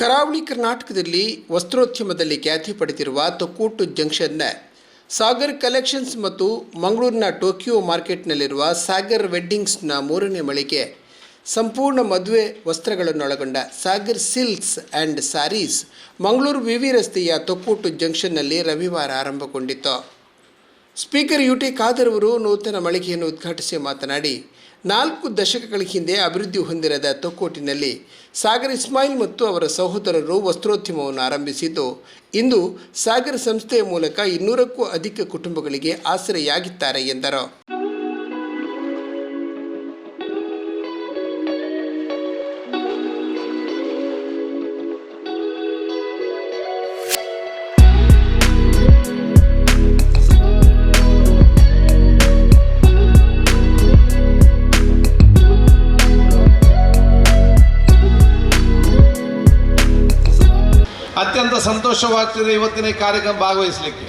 ಕರಾವಳಿ ಕರ್ನಾಟಕದಲ್ಲಿ ವಸ್ತ್ರೋದ್ಯಮದಲ್ಲಿ ಖ್ಯಾತಿ ಪಡೆದಿರುವ ತೊಕ್ಕೋಟು ಜಂಕ್ಷನ್ನ ಸಾಗರ್ ಕಲೆಕ್ಷನ್ಸ್ ಮತ್ತು ಮಂಗಳೂರಿನ ಟೋಕಿಯೋ ಮಾರ್ಕೆಟ್ನಲ್ಲಿರುವ ಸಾಗರ್ ವೆಡ್ಡಿಂಗ್ಸ್ನ 3ನೇ ಮಳಿಗೆ ಸಂಪೂರ್ಣ ಮದುವೆ ವಸ್ತ್ರಗಳನ್ನೊಳಗೊಂಡ ಸಾಗರ್ ಸಿಲ್ಕ್ಸ್ ಆ್ಯಂಡ್ ಸ್ಯಾರೀಸ್ ಮಂಗಳೂರು ವಿವಿ ರಸ್ತೆಯ ತೊಕ್ಕೋಟು ಜಂಕ್ಷನ್ನಲ್ಲಿ ರವಿವಾರ ಆರಂಭಗೊಂಡಿತು. ಸ್ಪೀಕರ್ ಯುಟಿ ಖಾದರ್ ಅವರು ನೂತನ ಮಳಿಗೆಯನ್ನು ಉದ್ಘಾಟಿಸಿ ಮಾತನಾಡಿ, 4 ದಶಕಗಳ ಹಿಂದೆ ಅಭಿವೃದ್ಧಿ ಹೊಂದಿರದ ತೊಕ್ಕೋಟಿನಲ್ಲಿ ಸಾಗರ್ ಇಸ್ಮಾಯಿಲ್ ಮತ್ತು ಅವರ ಸಹೋದರರು ವಸ್ತ್ರೋದ್ಯಮವನ್ನು ಆರಂಭಿಸಿದ್ದು, ಇಂದು ಸಾಗರ್ ಸಂಸ್ಥೆಯ ಮೂಲಕ 200ಕ್ಕೂ ಅಧಿಕ ಕುಟುಂಬಗಳಿಗೆ ಆಸರೆಯಾಗಿದ್ದಾರೆ ಎಂದರು. ಅತ್ಯಂತ ಸಂತೋಷವಾಗ್ತಿದೆ ಇವತ್ತಿನ ಈ ಕಾರ್ಯಕ್ರಮ ಭಾಗವಹಿಸಲಿಕ್ಕೆ.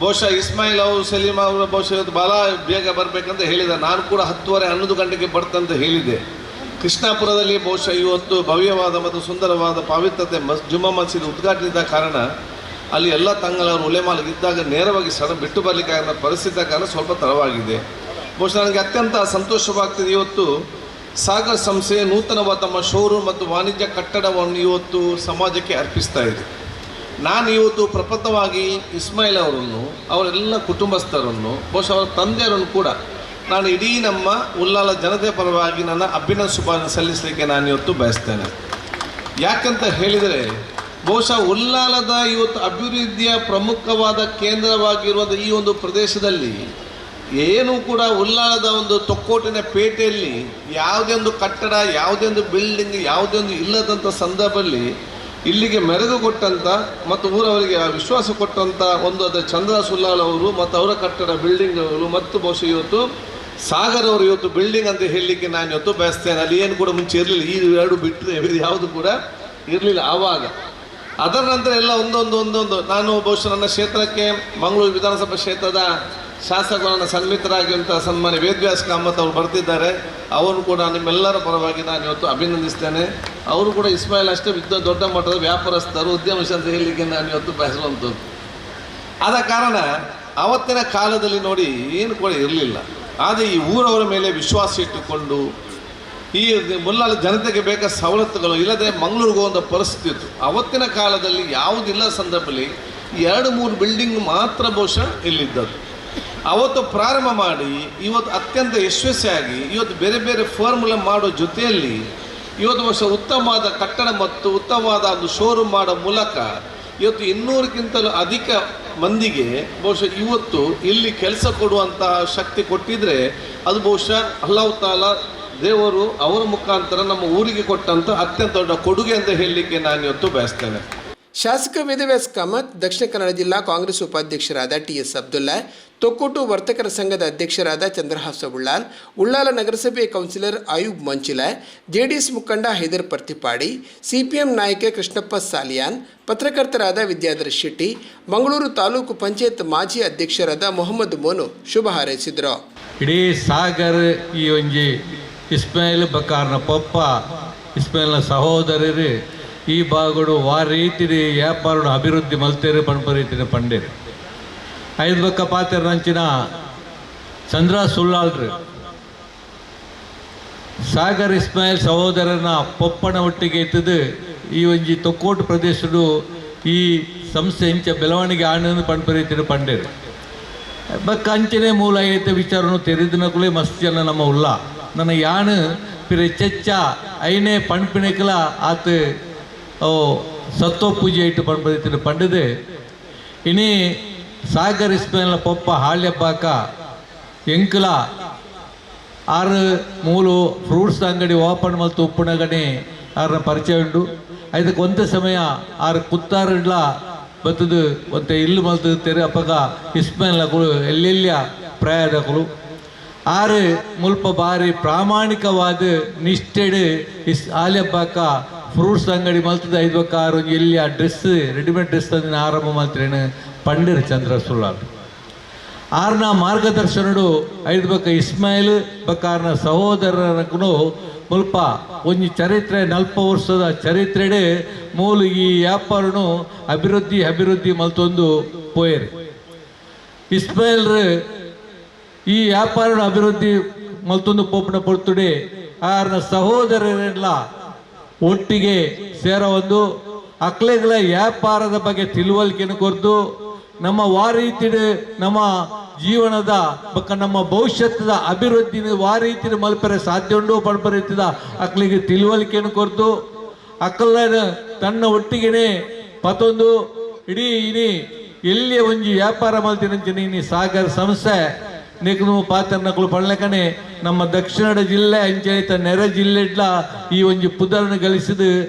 ಬಹುಶಃ ಇಸ್ಮಾಯಿಲ್ ಅವರು ಸಲೀಂ ಅವರು ಬಹುಶಃ ಇವತ್ತು ಭಾಳ ಬೇಗ ಬರಬೇಕಂತ ಹೇಳಿದ. ನಾನು ಕೂಡ 10:30 ಗಂಟೆಗೆ ಬರ್ತಂತ ಹೇಳಿದ್ದೆ. ಕೃಷ್ಣಾಪುರದಲ್ಲಿ ಬಹುಶಃ ಇವತ್ತು ಭವ್ಯವಾದ ಮತ್ತು ಸುಂದರವಾದ ಪಾವಿತ್ರತೆ ಜುಮ್ಮಾ ಮಸೀದಿ ಉದ್ಘಾಟನೆದ ಕಾರಣ ಅಲ್ಲಿ ಎಲ್ಲ ತಂಗಳವರು ಉಲೆಮಾಲಿಗಿದ್ದಾಗ ನೇರವಾಗಿ ಬಿಟ್ಟು ಬರಲಿಕ್ಕೆ ಪರಿಸ್ಥಿತಿಯ ಕಾರಣ ಸ್ವಲ್ಪ ತಡವಾಗಿದೆ. ಬಹುಶಃ ನನಗೆ ಅತ್ಯಂತ ಸಂತೋಷವಾಗ್ತಿದೆ. ಇವತ್ತು ಸಾಗರ್ ಸಂಸ್ಥೆ ನೂತನವಾದ ತಮ್ಮ ಶೋರೂಮ್ ಮತ್ತು ವಾಣಿಜ್ಯ ಕಟ್ಟಡವನ್ನು ಇವತ್ತು ಸಮಾಜಕ್ಕೆ ಅರ್ಪಿಸ್ತಾ ಇದೆ. ನಾನು ಇವತ್ತು ಪ್ರಪ್ರಥಮವಾಗಿ ಇಸ್ಮಾಯಿಲ್ ಅವರನ್ನು, ಅವರೆಲ್ಲ ಕುಟುಂಬಸ್ಥರನ್ನು, ಬಹುಶಃ ಅವರ ತಂದೆಯವರನ್ನು ಕೂಡ ನಾನು ಇಡೀ ನಮ್ಮ ಉಲ್ಲಾಲ ಜನತೆ ಪರವಾಗಿ ನನ್ನ ಅಭಿನಂದನೆ ಶುಭಾಶಯ ಸಲ್ಲಿಸಲಿಕ್ಕೆ ನಾನು ಇವತ್ತು ಬಯಸ್ತೇನೆ. ಯಾಕಂತ ಹೇಳಿದರೆ ಬಹುಶಃ ಉಲ್ಲಾಲದ ಇವತ್ತು ಅಭಿವೃದ್ಧಿಯ ಪ್ರಮುಖವಾದ ಕೇಂದ್ರವಾಗಿರುವ ಈ ಒಂದು ಪ್ರದೇಶದಲ್ಲಿ ಏನೂ ಕೂಡ ಉಲ್ಲಾಲದ ಒಂದು ತೊಕ್ಕೋಟಿನ ಪೇಟೆಯಲ್ಲಿ ಯಾವುದೇ ಒಂದು ಕಟ್ಟಡ, ಯಾವುದೇ ಒಂದು ಬಿಲ್ಡಿಂಗ್, ಯಾವುದೇ ಒಂದು ಇಲ್ಲದಂಥ ಸಂದರ್ಭದಲ್ಲಿ ಇಲ್ಲಿಗೆ ಮೆರುಗು ಕೊಟ್ಟಂಥ ಮತ್ತು ಊರವರಿಗೆ ವಿಶ್ವಾಸ ಕೊಟ್ಟಂಥ ಒಂದು ಅದರ ಚಂದ್ರದಾಸ್ ಉಲ್ಲಾಲ್ ಅವರು ಮತ್ತು ಅವರ ಕಟ್ಟಡ ಬಿಲ್ಡಿಂಗ್ಗಳು ಮತ್ತು ಬಹುಶಃ ಇವತ್ತು ಸಾಗರ್ ಅವರು ಇವತ್ತು ಬಿಲ್ಡಿಂಗ್ ಅಂತ ಹೇಳಲಿಕ್ಕೆ ನಾನು ಇವತ್ತು ಬಯಸ್ತೇನೆ. ಅಲ್ಲಿ ಏನು ಕೂಡ ಮುಂಚೆ ಇರಲಿಲ್ಲ, ಈ 2 ಬಿಟ್ಟರೆ ಯಾವುದು ಕೂಡ ಇರಲಿಲ್ಲ ಆವಾಗ. ಅದರ ನಂತರ ಎಲ್ಲ ಒಂದೊಂದು ನಾನು ಬಹುಶಃ ನನ್ನ ಕ್ಷೇತ್ರಕ್ಕೆ ಮಂಗಳೂರು ವಿಧಾನಸಭಾ ಕ್ಷೇತ್ರದ ಶಾಸಕರನ್ನು ಸನ್ಮಿತರಾಗಿರುವಂಥ ಸನ್ಮಾನ್ಯ ವೇದವ್ಯಾಸ ಕಾಮತ್ ಅವರು ಬರ್ತಿದ್ದಾರೆ. ಅವರು ಕೂಡ ನಿಮ್ಮೆಲ್ಲರ ಪರವಾಗಿ ನಾನು ಇವತ್ತು ಅಭಿನಂದಿಸ್ತೇನೆ. ಅವರು ಕೂಡ ಇಸ್ಮಾಯಿಲ್ ಅಷ್ಟೇ ದೊಡ್ಡ ಮಟ್ಟದ ವ್ಯಾಪಾರಸ್ಥರು, ಉದ್ಯಮಶೀಲ ಅಂತ ಹೇಳಲಿಕ್ಕೆ ನಾನು ಇವತ್ತು ಬಯಸುವಂಥದ್ದು. ಆದ ಕಾರಣ ಆವತ್ತಿನ ಕಾಲದಲ್ಲಿ ನೋಡಿ ಏನು ಕೂಡ ಇರಲಿಲ್ಲ. ಆದರೆ ಈ ಊರವರ ಮೇಲೆ ವಿಶ್ವಾಸ ಇಟ್ಟುಕೊಂಡು ಈ ಮುಲ್ಲಾಲ ಜನತೆಗೆ ಬೇಕಾದ ಸವಲತ್ತುಗಳು ಇಲ್ಲದೆ ಮಂಗಳೂರಿಗೆ ಹೋಗುವಂಥ ಪರಿಸ್ಥಿತಿ ಇತ್ತು. ಆವತ್ತಿನ ಕಾಲದಲ್ಲಿ ಯಾವುದಿಲ್ಲ ಸಂದರ್ಭದಲ್ಲಿ 2-3 ಬಿಲ್ಡಿಂಗ್ ಮಾತ್ರ ಬಹುಶಃ ಇಲ್ಲಿದ್ದದ್ದು. ಅವತ್ತು ಪ್ರಾರಂಭ ಮಾಡಿ ಇವತ್ತು ಅತ್ಯಂತ ಯಶಸ್ವಿಯಾಗಿ ಇವತ್ತು ಬೇರೆ ಬೇರೆ ಫಾರ್ಮುಲಾ ಮಾಡೋ ಜೊತೆಯಲ್ಲಿ ಇವತ್ತು ಬಹುಶಃ ಉತ್ತಮವಾದ ಕಟ್ಟಡ ಮತ್ತು ಉತ್ತಮವಾದ ಒಂದು ಶೋರೂಮ್ ಮಾಡೋ ಮೂಲಕ ಇವತ್ತು 200ಕ್ಕಿಂತಲೂ ಅಧಿಕ ಮಂದಿಗೆ ಬಹುಶಃ ಇವತ್ತು ಇಲ್ಲಿ ಕೆಲಸ ಕೊಡುವಂಥ ಶಕ್ತಿ ಕೊಟ್ಟಿದ್ರೆ ಅದು ಬಹುಶಃ ಅಲ್ಲಾಹ್ ತಾಲಾ ದೇವರು ಅವರ ಮುಖಾಂತರ ನಮ್ಮ ಊರಿಗೆ ಕೊಟ್ಟಂಥ ಅತ್ಯಂತ ದೊಡ್ಡ ಕೊಡುಗೆ ಅಂತ ಹೇಳಲಿಕ್ಕೆ ನಾನು ಇವತ್ತು ಬಯಸ್ತೇನೆ. ಶಾಸಕ ವೇದವ್ಯಾಸ ಕಾಮತ್, ದಕ್ಷಿಣ ಕನ್ನಡ ಜಿಲ್ಲಾ ಕಾಂಗ್ರೆಸ್ ಉಪಾಧ್ಯಕ್ಷರಾದ ಟಿ.ಎಸ್. ಅಬ್ದುಲ್ಲಾ, ತೊಕ್ಕೋಟು ವರ್ತಕರ ಸಂಘದ ಅಧ್ಯಕ್ಷರಾದ ಚಂದ್ರಹಾಸ ಉಳ್ಳಾಲ್, ಉಳ್ಳಾಲ ನಗರಸಭೆ ಕೌನ್ಸಿಲರ್ ಆಯೂಬ್ ಮಂಚಿಲ, ಜೆಡಿಎಸ್ ಮುಖಂಡ ಹೈದರ್ ಪರ್ತಿಪಾಡಿ, ಸಿಪಿಎಂ ನಾಯಕ ಕೃಷ್ಣಪ್ಪ ಸಾಲಿಯಾನ್, ಪತ್ರಕರ್ತರಾದ ವಿದ್ಯಾಧರ್ ಶೆಟ್ಟಿ, ಮಂಗಳೂರು ತಾಲೂಕು ಪಂಚಾಯತ್ ಮಾಜಿ ಅಧ್ಯಕ್ಷರಾದ ಮೊಹಮ್ಮದ್ ಮೋನು ಶುಭ ಹಾರೈಸಿದರು. ಇಡೀ ಸಾಗರ್ ಈ ಒಂಜಿ ಇಸ್ಮಾಯಿಲ್ ಬಕಾರ್ನ ಪಪ್ಪ ಇಸ್ಮಾಯಿಲ್ನ ಸಹೋದರರು ಈ ಭಾಗಡು ವಾರ ರೀತಿ ವ್ಯಾಪಾರ ಅಭಿವೃದ್ಧಿ ಮಲ್ತೇರು ಪಣಪರೀತಿನ ಪಂಡೇರು 5 ಬಕ್ಕ ಪಾತ್ರ ನಂಚಿನ ಚಂದ್ರದಾಸ್ ಉಲ್ಲಾಲ್ರು ಸಾಗರ್ ಇಸ್ಮಾಯಿಲ್ ಸಹೋದರನ ಪಪ್ಪನ ಒಟ್ಟಿಗೆ ಇತ್ತದು ಈ ಒಂಜಿ ತೊಕ್ಕೋಟು ಪ್ರದೇಶಡು ಈ ಸಂಸ್ಥೆ ಇಂಚ ಬೆಳವಣಿಗೆ ಆನಂದ ಪಣಪರೀತಿನ ಪಂಡೇರು ಬಕ್ಕ ಅಂಚನೆ ಮೂಲ ಐತೆ ವಿಚಾರನು ತೆರೆದಿನಕುಲೇ ಮಸ್ತ್ ಜನ ನಮ್ಮ ಉಲ್ಲ ನನ್ನ ಯಾನು ಪಿರ ಚೆಚ್ಚ ಐನೇ ಪಣ್ಪಿಣಕಲ ಆತ ಸತ್ತೋ ಪೂಜೆ ಇಟ್ಟು ಪಣಪರೀತಿನ ಪಂಡದು ಇನಿ ಸಾಗರ್ ಇಸ್ಮಾಯಿಲ್ನ ಪಪ್ಪ ಹಾಳ್ಯಬ್ಬಾಕ ಎಂಕಲ 6 ಫ್ರೂಟ್ಸ್ ಅಂಗಡಿ ಓಪನ್ ಮಲ್ತು ಉಪ್ಪುನಗಣಿ ಅವ್ರನ್ನ ಪರಿಚಯ ಉಂಟು. ಅದಕ್ಕೆ ಒಂದೇ ಸಮಯ 6 ಕುತ್ತಾರಡ್ಲ ಬತ್ತದು ಒಂತೆ ಇಲ್ಲು ಮಲ್ತು ತೆರೆ ಅಪ್ಪಗ ಇಸ್ಮಾಯಿಲ್ನಗಳು ಎಲ್ಲೆಲ್ಲಿಯ ಪ್ರಯಾದಗಳು 6 ಮುಲ್ಪ ಬಾರಿ ಪ್ರಾಮಾಣಿಕವಾದ ನಿಷ್ಠೆಡು ಹಾಲ್ಯಬ್ಬಾಕ ಫ್ರೂಟ್ಸ್ ಅಂಗಡಿ ಮಲ್ತದ 5 ಬಕ್ಕ 6 ಎಲ್ಲಿಯ ಡ್ರೆಸ್ ರೆಡಿಮೇಡ್ ಡ್ರೆಸ್ ತಂದಿನ ಆರಂಭ ಮಾಡ್ತೇನೆ ಪಂಡಿರ್ ಚಂದ್ರದಾಸ್ ಉಲ್ಲಾಲ್ ಆರ್ನ ಮಾರ್ಗದರ್ಶನಡು 5 ಬಕ್ಕ ಇಸ್ಮಾಯಿಲ್ ಬಕ್ಕಾರ್ನ ಸಹೋದರನಕ್ಕೂ ಮುಲ್ಪ ಒಂಜಿ ಚರಿತ್ರೆ 40 ವರ್ಷದ ಚರಿತ್ರೆಡೆ ಮೂಲ ಈ ವ್ಯಾಪಾರನು ಅಭಿವೃದ್ಧಿ ಮಲ್ತೊಂದು ಪೋಯರು. ಇಸ್ಮಾಯಿಲ್ರು ಈ ವ್ಯಾಪಾರ ಅಭಿವೃದ್ಧಿ ಮಲ್ತೊಂದು ಪೋಪನ ಪೊರ್ತುಡೆ ಆರ್ನ ಸಹೋದರರೆಲ್ಲ ಒಟ್ಟಿಗೆ ಸೇರೋ ಒಂದು ಅಕ್ಲೆಗಳ ವ್ಯಾಪಾರದ ಬಗ್ಗೆ ತಿಳುವಳಿಕೆಯನ್ನು ಕೊರ್ದು ನಮ್ಮ ವಾರೀತಿಡು ನಮ್ಮ ಜೀವನದ ಬಕ್ಕ ನಮ್ಮ ಭವಿಷ್ಯದ ಅಭಿವೃದ್ಧಿನ ವಾರೀತಿನ ಮಲ್ಪರೆ ಸಾಧ್ಯ ಉಂಡು ಪಡ್ಪರೀತಿದ ಅಕ್ಲಿಗೆ ತಿಳುವಳಿಕೆಯನ್ನು ಕೊರ್ದು ಅಕ್ಕಲ ತನ್ನ ಒಟ್ಟಿಗೆನೆ ಪತ್ತೊಂದು ಇಡೀ ಇನಿ ಎಲ್ಲಿ ಒಂಜಿ ವ್ಯಾಪಾರ ಮಲ್ತಿನಂಚಿನ ಇನಿ ಸಾಗರ್ ಸಂಸ್ಥೆ ನೆಕ್ನು ಪಾತ್ರನಗಳು ಪಡ್ಲಕನೆ ನಮ್ಮ ದಕ್ಷಿಣ ಜಿಲ್ಲೆ ಅಂಚೆತ ನೆರೆ ಜಿಲ್ಲೆಡ್ಲ ಈ ಒಂಜಿ ಪುದರನ್ನು ಗಳಿಸಿದ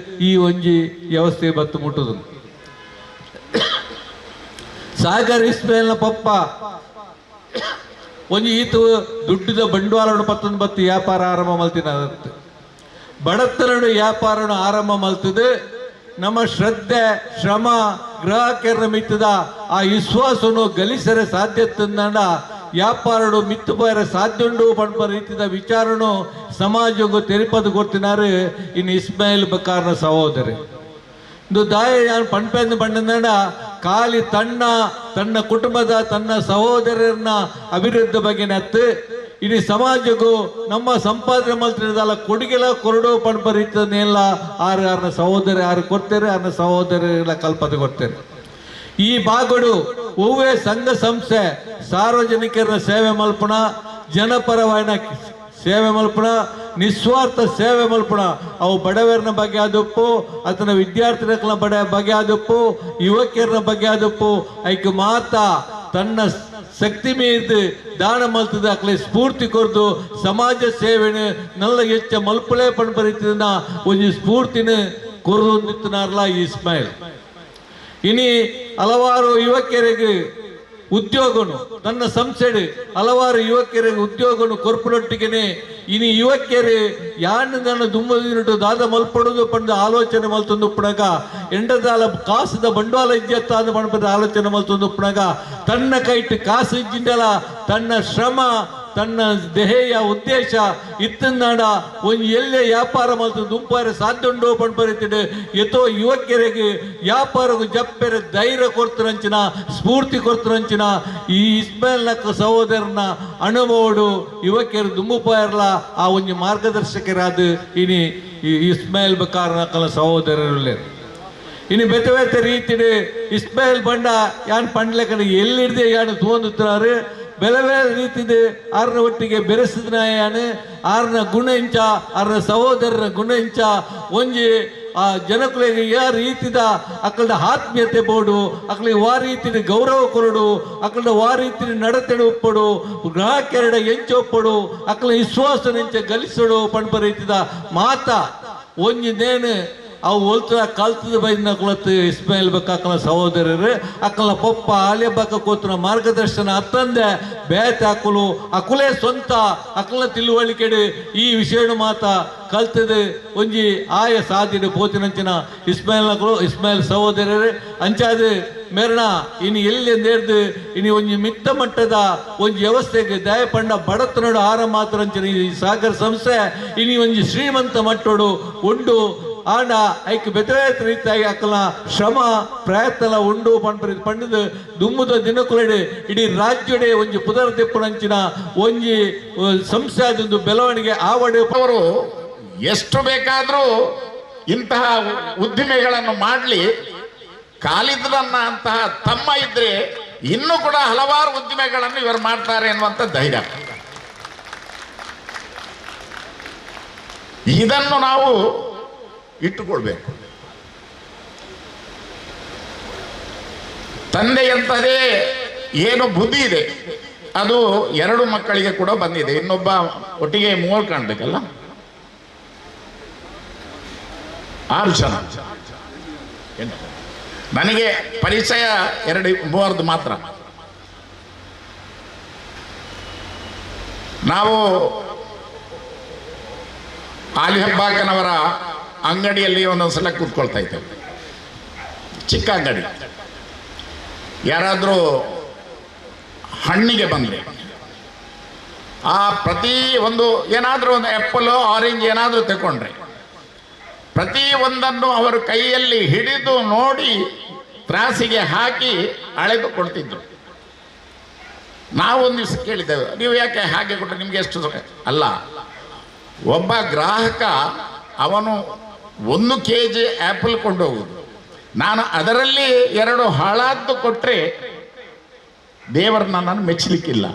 ಈ ಒಂಜಿ ವ್ಯವಸ್ಥೆ ಬತ್ತು ಮುಟ್ಟುದು. ಸಾಗರ್ ಇಸ್ಮಾಯಿಲ್ನ ಪಪ್ಪ ಒಂಜಿ ಈತು ದುಡ್ಡಿದ ಬಂಡವಾಳ ಪತ್ತೊಂದು ಬತ್ತು ವ್ಯಾಪಾರ ಆರಂಭ ಮಲ್ತಿನ ಬಡತನಡು ವ್ಯಾಪಾರ ಆರಂಭ ಮಲ್ತದೆ. ನಮ್ಮ ಶ್ರದ್ಧೆ ಶ್ರಮ ಗ್ರಾಹಕರ ಮಿತ್ತದ ಆ ವಿಶ್ವಾಸನು ಗಳಿಸರೆ ಸಾಧ್ಯತಂದ ವ್ಯಾಪಾರಡು ಮಿತ್ತು ಪೋಯರ ಸಾಧ್ಯ ಉಂಡು ಪಂಪ ರೀತಿದ ವಿಚಾರನು ಸಮಾಜಗೂ ತೆರಿಪದು ಕೊಡ್ತಿನಾರು ಇನ್ನು ಇಸ್ಮಾಯಿಲ್ ಬಕಾರ್ನ ಸಹೋದರಿ ಇದು ದಾಯ ಪಂಪೆಂದು ಬಂಡ ಖಾಲಿ ತನ್ನ ಕುಟುಂಬದ ತನ್ನ ಸಹೋದರರನ್ನ ಅಭಿವೃದ್ಧಿ ಬಗ್ಗೆ ನತ್ತು ಇಡೀ ಸಮಾಜಕ್ಕೂ ನಮ್ಮ ಸಂಪಾದನೆ ಮಾಡ್ತಿರೋದಲ್ಲ ಕೊಡುಗೆಲ್ಲ ಕೊರಡು ಪಂಪ ರೀತಿಯನ್ನೆಲ್ಲ ಆರ್ನ ಸಹೋದರ ಯಾರು ಕೊಡ್ತಾರೆ ಆರ್ನ ಸಹೋದರರೆಲ್ಲ ಕಲ್ಪನೆ ಕೊಡ್ತಾರೆ. ಈ ಭಾಗಡು ಹೂವೇ ಸಂಘ ಸಂಸ್ಥೆ ಸಾರ್ವಜನಿಕರ ಸೇವೆ ಮಲ್ಪಣ ಜನಪರವಾದ ಸೇವೆ ಮಲ್ಪಣ ನಿಸ್ವಾರ್ಥ ಸೇವೆ ಮಲ್ಪಣ ಅವು ಬಡವರನ ಬಗ್ಗೆ ಆದಪ್ಪು ಅಥವಾ ವಿದ್ಯಾರ್ಥಿಗಳ ಬಗ್ಗೆ ಆದಪ್ಪು ಯುವಕರನ ಬಗ್ಗೆ ಆದಪ್ಪು ಐಕ್ ಮಾತ ತನ್ನ ಶಕ್ತಿ ಮೀರಿದು ದಾನ ಮಲ್ತದ ಅಕ್ಲೆ ಸ್ಫೂರ್ತಿ ಕೊರ್ದು ಸಮಾಜ ಸೇವೆನ ನಲ್ಲ ಹೆಚ್ಚ ಮಲ್ಪಳೆ ಪಣ್ ಬರೀತಿನ ಒಂದು ಸ್ಫೂರ್ತಿನ ಕೊರದು ನಿಂತನಾರಲ್ಲ ಇಸ್ಮಾಯಿಲ್. ಇನಿ ಹಲವಾರು ಯುವಕರಿಗೆ ಉದ್ಯೋಗನು ತನ್ನ ಸಂಸ್ಥೆ ಹಲವಾರು ಯುವಕರಿಗೆ ಉದ್ಯೋಗನು ಕೊರ್ಪುರೊಟ್ಟಿಗೆನೆ ಇನಿ ಯುವಕರು ಯಾನ ದುಮ್ಮದಿನಟ್ಟು ದಾದ ಮಲ್ಪಡುದು ಪಂಡ ಆಲೋಚನೆ ಮಲ್ತೊಂದು ಉಪ್ಪಣಗ ಎಂಡದಾಲ ಕಾಸದ ಬಂಡವಾಳ ಇಜ್ಜತ್ತ ಅಂದ ಪಂಡ ಆಲೋಚನೆ ಮಲ್ತೊಂದು ಉಪ್ಪಣಗ ತನ್ನ ಕೈಟ್ ಕಾಸು ಇಜ್ಜಿಂಡಲ ತನ್ನ ಶ್ರಮ ತನ್ನ ದೇಹೆಯ ಉದ್ದೇಶ ಇತ್ತನಾಡ ಒಂದು ಎಲ್ಲೇ ವ್ಯಾಪಾರ ಮಲ್ತು ದುಂಪಾರ ಸಾಧ್ಯ ಉಂಡು ಪಂಪರಿತಿಡು ಎತ್ತೋ ಯುವಕರಿಗೆ ವ್ಯಾಪಾರಗೂ ಜಪ್ಪೆರೆ ಧೈರ್ಯ ಕೊಡ್ತರಂಚಿನ ಸ್ಫೂರ್ತಿ ಕೊಡ್ತರಂಚಿನ ಈ ಇಸ್ಮಾಯಿಲ್ನ ಸಹೋದರನ ಅನುಭವಡು ಯುವಕರು ದುಂಬುಪಾಯರ್ಲ ಆ ಒಂದು ಮಾರ್ಗದರ್ಶಕರಾದ ಇನಿ ಇಸ್ಮಾಯಿಲ್ ಬಕಾರ್ನ ಸಹೋದರರು ಇನ್ನು ಬೆತ್ತ ರೀತಿಡು ಇಸ್ಮಾಯಿಲ್ ಬಂಡ ಯಾನ್ ಪಂಡ್ಲೆಕನ ಎಲ್ಲಿಡ್ದೆ ಯಾನು ತೋಂದುತ್ತಾರೆ ಬೇರೆ ಬೇರೆ ರೀತಿದು ಆರ್ನ ಒಟ್ಟಿಗೆ ಬೆರೆಸಿದ್ನಾಯಾನು ಆರ್ನ ಗುಣ ಇಂಚ ಆರ್ನ ಸಹೋದರರ ಗುಣ ಇಂಚ ಒಂಜಿ ಆ ಜನಗಳಿಗೆ ಯಾ ರೀತಿದ ಅಕ್ಕಳ ಆತ್ಮೀಯತೆ ಬೋಡು ಅಕ್ಕಳಿಗೆ ವಾ ರೀತಿಯ ಗೌರವ ಕೊರಡು ಅಕ್ಕಳ ವಾ ರೀತಿಯ ನಡತೆಡು ಉಪ್ಪಡು ಗ್ರಾಹಕರಡ ಎಂಚು ಒಪ್ಪಡು ಅಕ್ಕಳ ವಿಶ್ವಾಸ ನೆಂಚ ಗಲಿಸೋಡು ಪಣ್ಪ ರೀತಿದ ಮಾತ ಒಂಜಿನೇನು ಅವು ಒಲ್ತ ಕಲ್ತದ ಬೈದಿನ ಕುಳತ್ತು ಇಸ್ಮಾಯಿಲ್ ಬಕ್ಕ ಅಕ್ಕಳ ಸಹೋದರರು ಅಕ್ಕಳ ಪಪ್ಪ ಆಲೆ ಬಕ್ಕ ಕೂತನ ಮಾರ್ಗದರ್ಶನ ಅತ್ತಂದೆ ಬೇತೆ ಅಕ್ಕಲು ಅಕ್ಕಲೇ ಸ್ವಂತ ಅಕ್ಕಳ ತಿಳುವಳಿಕೆಡು ಈ ವಿಷಯನು ಮಾತ ಕಲ್ತದ ಒಂಜಿ ಆಯ ಸಾಧಿಡು ಪೋತಿನಂಚಿನ ಇಸ್ಮಾಯಿಲ್ ಸಹೋದರರು ಅಂಚಾದ ಮೇರಣ ಇನ್ನು ಎಲ್ಲಿಂದ ಇನ್ನು ಒಂಜಿ ಮಿತ್ತ ಮಟ್ಟದ ಒಂಜಿ ವ್ಯವಸ್ಥೆಗೆ ದಯಪಂಡ ಬಡತನಡು ಆರ ಮಾತ್ರ ಈ ಸಾಗರ್ ಸಂಸ್ಥೆ ಇನ್ನು ಒಂಜಿ ಶ್ರೀಮಂತ ಮಟ್ಟೋಡು ಉಂಡು ಆಂಡ ಐಕ್ ಬೆತ್ತವೇತ ರೀತಿಯಾಗಿ ಅಕ್ಕಲ ಶ್ರಮ ಪ್ರಯತ್ನ ಉಂಡು ಪಂಡದು ದುಮ್ಮದ ದಿನಕುಲೆಡೆ ಇಡೀ ರಾಜ್ಯಡೆ ಒಂಜಿ ಪುದರ್ ದಿಪ್ಪುನಂಚಿನ ಒಂಜಿ ಸಂಸ್ಥೆ ಅದೊಂದು ಬೆಳವಣಿಗೆ ಆವಡೆ ಅವರು ಎಷ್ಟು ಬೇಕಾದರೂ ಇಂತಹ ಉದ್ದಿಮೆಗಳನ್ನು ಮಾಡಲಿ ಕಾಲಿದ್ರನ್ನ ಅಂತಹ ತಮ್ಮ ಇದ್ರೆ ಇನ್ನೂ ಕೂಡ ಹಲವಾರು ಉದ್ದಿಮೆಗಳನ್ನು ಇವರು ಮಾಡ್ತಾರೆ ಅನ್ನುವಂಥ ಧೈರ್ಯ. ಇದನ್ನು ನಾವು ಇಟ್ಟುಕೊಳ್ಬೇಕು. ತಂದೆಯಂತದೇ ಏನು ಬುದ್ಧಿ ಇದೆ ಅದು 2 ಮಕ್ಕಳಿಗೆ ಕೂಡ ಬಂದಿದೆ. ಇನ್ನೊಬ್ಬ ಒಟ್ಟಿಗೆ 3 ಕಾಣ್ಬೇಕಲ್ಲ, 6 ಜನ. ನನಗೆ ಪರಿಚಯ 2-3 ಮಾತ್ರ. ನಾವು ಆಲಿ ಹಬ್ಬಾಕನವರ ಅಂಗಡಿಯಲ್ಲಿ ಒಂದೊಂದ್ಸಲ ಕೂತ್ಕೊಳ್ತಾ ಇದ್ದೇವೆ. ಚಿಕ್ಕ ಅಂಗಡಿ. ಯಾರಾದರೂ ಹಣ್ಣಿಗೆ ಬಂದರೆ ಆ ಪ್ರತಿ ಒಂದು ಏನಾದರೂ ಒಂದು ಆ್ಯಪಲು ಆರೆಂಜ್ ಏನಾದರೂ ತಗೊಂಡ್ರೆ ಪ್ರತಿ ಒಂದನ್ನು ಅವರು ಕೈಯಲ್ಲಿ ಹಿಡಿದು ನೋಡಿ ತ್ರಾಸಿಗೆ ಹಾಕಿ ಅಳೆದು ಕೊಡ್ತಿದ್ರು. ನಾವೊಂದು ದಿವಸ ಕೇಳಿದ್ದೇವೆ, ನೀವು ಯಾಕೆ ಹಾಗೆ ಕೊಟ್ಟರೆ ನಿಮಗೆ ಎಷ್ಟು ಅಲ್ಲ, ಒಬ್ಬ ಗ್ರಾಹಕ ಅವನು 1 kg ಆ್ಯಪಲ್ ಕೊಂಡು ಹೋಗುವುದು, ನಾನು ಅದರಲ್ಲಿ 2 ಹಾಳಾದ್ದು ಕೊಟ್ಟರೆ ದೇವರನ್ನ ನಾನು ಮೆಚ್ಚಲಿಕ್ಕಿಲ್ಲ.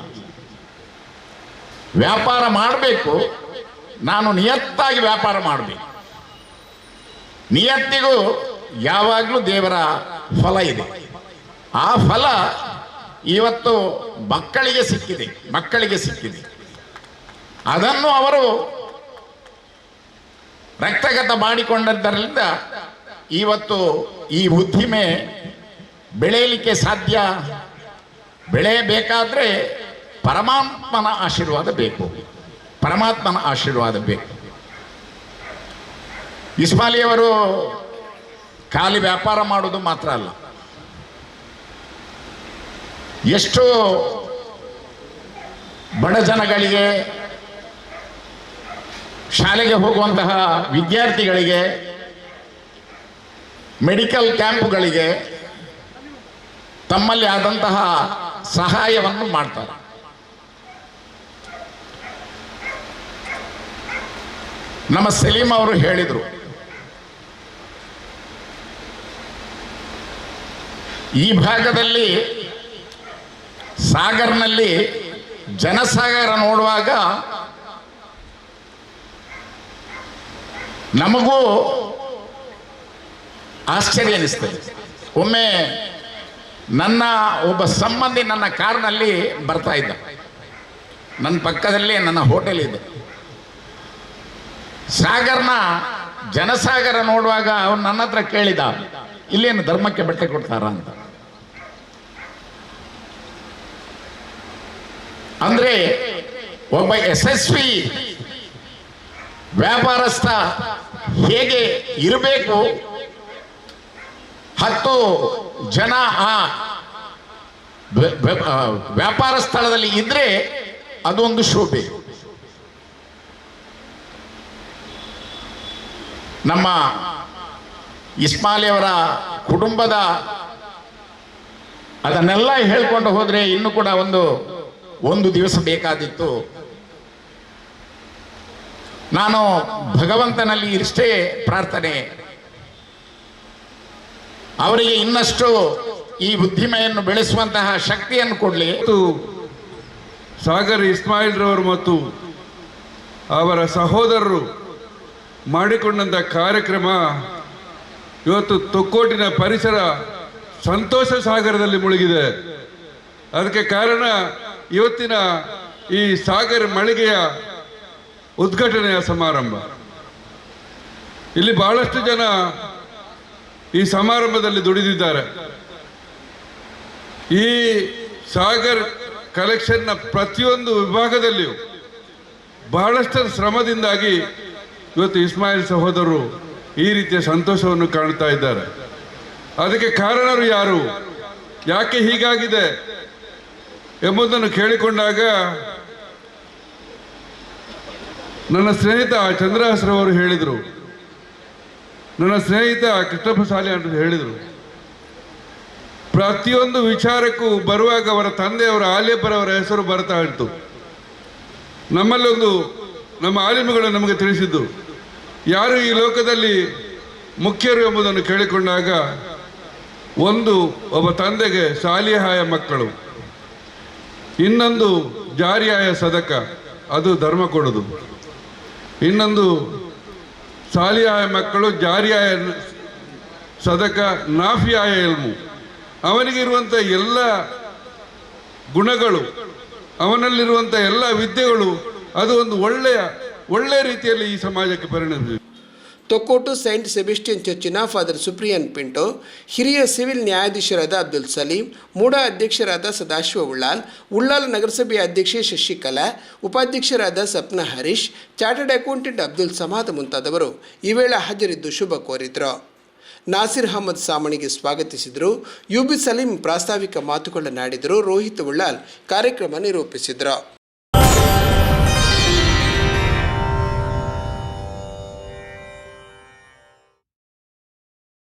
ವ್ಯಾಪಾರ ಮಾಡಬೇಕು, ನಾನು ನಿಯತ್ತಾಗಿ ವ್ಯಾಪಾರ ಮಾಡಬೇಕು. ನಿಯತ್ತಿಗೂ ಯಾವಾಗಲೂ ದೇವರ ಫಲ ಇದೆ. ಆ ಫಲ ಇವತ್ತು ಮಕ್ಕಳಿಗೆ ಸಿಕ್ಕಿದೆ. ಅದನ್ನು ಅವರು ರಕ್ತಗತ ಮಾಡಿಕೊಂಡದ್ದರಿಂದ ಇವತ್ತು ಈ ಉದ್ದಿಮೆ ಬೆಳೆಯಲಿಕ್ಕೆ ಸಾಧ್ಯ. ಬೆಳೆಯಬೇಕಾದ್ರೆ ಪರಮಾತ್ಮನ ಆಶೀರ್ವಾದ ಬೇಕು. ಇಸ್ಮಾಯಿಲಿಯವರು ಖಾಲಿ ವ್ಯಾಪಾರ ಮಾಡೋದು ಮಾತ್ರ ಅಲ್ಲ, ಎಷ್ಟೋ ಬಡ ಜನಗಳಿಗೆ, ಶಾಲೆಗೆ ಹೋಗುವಂತಹ ವಿದ್ಯಾರ್ಥಿಗಳಿಗೆ, ಮೆಡಿಕಲ್ ಕ್ಯಾಂಪ್ಗಳಿಗೆ ತಮ್ಮಲ್ಲಿ ಆದಂತಹ ಸಹಾಯವನ್ನು ಮಾಡ್ತಾರೆ. ನಮ್ಮ ಸಲೀಂ ಅವರು ಹೇಳಿದರು, ಈ ಭಾಗದಲ್ಲಿ ಸಾಗರ್ನಲ್ಲಿ ಜನಸಾಗರ ನೋಡುವಾಗ ನಮಗೂ ಆಶ್ಚರ್ಯ ಅನಿಸ್ತದೆ. ಒಮ್ಮೆ ನನ್ನ ಒಬ್ಬ ಸಂಬಂಧಿ ನನ್ನ ಕಾರ್ನಲ್ಲಿ ಬರ್ತಾ ಇದ್ದ, ನನ್ನ ಪಕ್ಕದಲ್ಲಿ ನನ್ನ ಹೋಟೆಲ್ ಇದೆ. ಸಾಗರ್ನ ಜನಸಾಗರ ನೋಡುವಾಗ ಅವನು ನನ್ನ ಹತ್ರ ಕೇಳಿದ, ಇಲ್ಲೇನು ಧರ್ಮಕ್ಕೆ ಬಟ್ಟೆ ಕೊಡ್ತಾರ ಅಂತ. ಅಂದ್ರೆ ಒಬ್ಬ ಯಶಸ್ವಿ ವ್ಯಾಪಾರಸ್ಥ ಹೇಗೆ ಇರಬೇಕು, 10 ಜನ ಆ ವ್ಯಾಪಾರ ಸ್ಥಳದಲ್ಲಿ ಇದ್ರೆ ಅದೊಂದು ಶೋಭೆ. ನಮ್ಮ ಇಸ್ಮಾಯಿಲಿಯವರ ಕುಟುಂಬದ ಅದನ್ನೆಲ್ಲ ಹೇಳ್ಕೊಂಡು ಹೋದ್ರೆ ಇನ್ನು ಕೂಡ ಒಂದು ದಿವಸ ಬೇಕಾದಿತ್ತು. ನಾನು ಭಗವಂತನಲ್ಲಿ ಇಷ್ಟೇ ಪ್ರಾರ್ಥನೆ, ಅವರಿಗೆ ಇನ್ನಷ್ಟು ಈ ಉದ್ದಿಮೆಯನ್ನು ಬೆಳೆಸುವಂತಹ ಶಕ್ತಿಯನ್ನು ಕೊಡಲಿ. ಸಾಗರ್ ಇಸ್ಮಾಯಿಲ್ರವರು ಮತ್ತು ಅವರ ಸಹೋದರರು ಮಾಡಿಕೊಂಡಂಥ ಕಾರ್ಯಕ್ರಮ ಇವತ್ತು ತೊಕ್ಕೋಟಿನ ಪರಿಸರ ಸಂತೋಷ ಸಾಗರದಲ್ಲಿ ಮುಳುಗಿದೆ. ಅದಕ್ಕೆ ಕಾರಣ ಇವತ್ತಿನ ಈ ಸಾಗರ್ ಮಳಿಗೆಯ ಉದ್ಘಾಟನೆಯ ಸಮಾರಂಭ. ಇಲ್ಲಿ ಬಹಳಷ್ಟು ಜನ ಈ ಸಮಾರಂಭದಲ್ಲಿ ದುಡಿದಿದ್ದಾರೆ. ಈ ಸಾಗರ್ ಕಲೆಕ್ಷನ್ನ ಪ್ರತಿಯೊಂದು ವಿಭಾಗದಲ್ಲಿಯೂ ಬಹಳಷ್ಟು ಶ್ರಮದಿಂದಾಗಿ ಇವತ್ತು ಇಸ್ಮಾಯಿಲ್ ಸಹೋದರರು ಈ ರೀತಿಯ ಸಂತೋಷವನ್ನು ಕಾಣ್ತಾ ಇದ್ದಾರೆ. ಅದಕ್ಕೆ ಕಾರಣರು ಯಾರು, ಯಾಕೆ ಹೀಗಾಗಿದೆ ಎಂಬುದನ್ನು ಕೇಳಿಕೊಂಡಾಗ ನನ್ನ ಸ್ನೇಹಿತ ಚಂದ್ರಹಾಸ್ರವರು ಹೇಳಿದರು, ನನ್ನ ಸ್ನೇಹಿತ ಕೃಷ್ಣಪ್ಪ ಸಾಲಿ ಅಂತ ಹೇಳಿದರು, ಪ್ರತಿಯೊಂದು ವಿಚಾರಕ್ಕೂ ಬರುವಾಗ ಅವರ ತಂದೆಯವರ ಆಲಿಯಪ್ಪರವರ ಹೆಸರು ಬರ್ತಾ ಇತ್ತು. ನಮ್ಮಲ್ಲೊಂದು ನಮ್ಮ ಆಲಿಮಗಳು ನಮಗೆ ತಿಳಿಸಿದ್ದು, ಯಾರು ಈ ಲೋಕದಲ್ಲಿ ಮುಖ್ಯರು ಎಂಬುದನ್ನು ಕೇಳಿಕೊಂಡಾಗ ಒಬ್ಬ ತಂದೆಗೆ ಸಾಲಿಹಾಯ ಮಕ್ಕಳು, ಇನ್ನೊಂದು ಜಾರಿಯಾಯ ಸದಕ, ಅದು ಧರ್ಮ ಕೊಡೋದು, ಇನ್ನೊಂದು ಸಾಲಿಯಾಯ ಮಕ್ಕಳು ಜಾರಿಯಾಯ ಸದಕ, ನಾಫಿಯಾಯ ಇಲ್ಮು. ಅವನಿಗಿರುವಂಥ ಎಲ್ಲ ಗುಣಗಳು, ಅವನಲ್ಲಿರುವಂಥ ಎಲ್ಲ ವಿದ್ಯೆಗಳು, ಅದು ಒಂದು ಒಳ್ಳೆಯ ರೀತಿಯಲ್ಲಿ ಈ ಸಮಾಜಕ್ಕೆ ಪರಿಣಮಿಸಿದೆ. ತೊಕ್ಕೋಟು ಸೈಂಟ್ ಸೆಬೆಸ್ಟಿಯನ್ ಚರ್ಚಿನ ಫಾದರ್ ಸುಪ್ರಿಯನ್ ಪಿಂಟೋ, ಹಿರಿಯ ಸಿವಿಲ್ ನ್ಯಾಯಾಧೀಶರಾದ ಅಬ್ದುಲ್ ಸಲೀಂ, ಮೂಡಾ ಅಧ್ಯಕ್ಷರಾದ ಸದಾಶಿವ ಉಳ್ಳಾಲ ನಗರಸಭೆಯ ಅಧ್ಯಕ್ಷೆ ಶಶಿಕಲಾ, ಉಪಾಧ್ಯಕ್ಷರಾದ ಸಪ್ನ ಹರೀಶ್, ಚಾರ್ಟರ್ಡ್ ಅಕೌಂಟೆಂಟ್ ಅಬ್ದುಲ್ ಸಮಾದ್ ಮುಂತಾದವರು ಈ ವೇಳೆ ಹಾಜರಿದ್ದು ಶುಭ ಕೋರಿದರು. ನಾಸಿರ್ ಅಹಮದ್ ಸಾಮಣಿಗೆ ಸ್ವಾಗತಿಸಿದರು. ಯುಬಿ ಸಲೀಂ ಪ್ರಾಸ್ತಾವಿಕ ಮಾತುಗಳನ್ನಾಡಿದರು. ರೋಹಿತ್ ಉಳ್ಳಾಲ್ ಕಾರ್ಯಕ್ರಮ ನಿರೂಪಿಸಿದರು.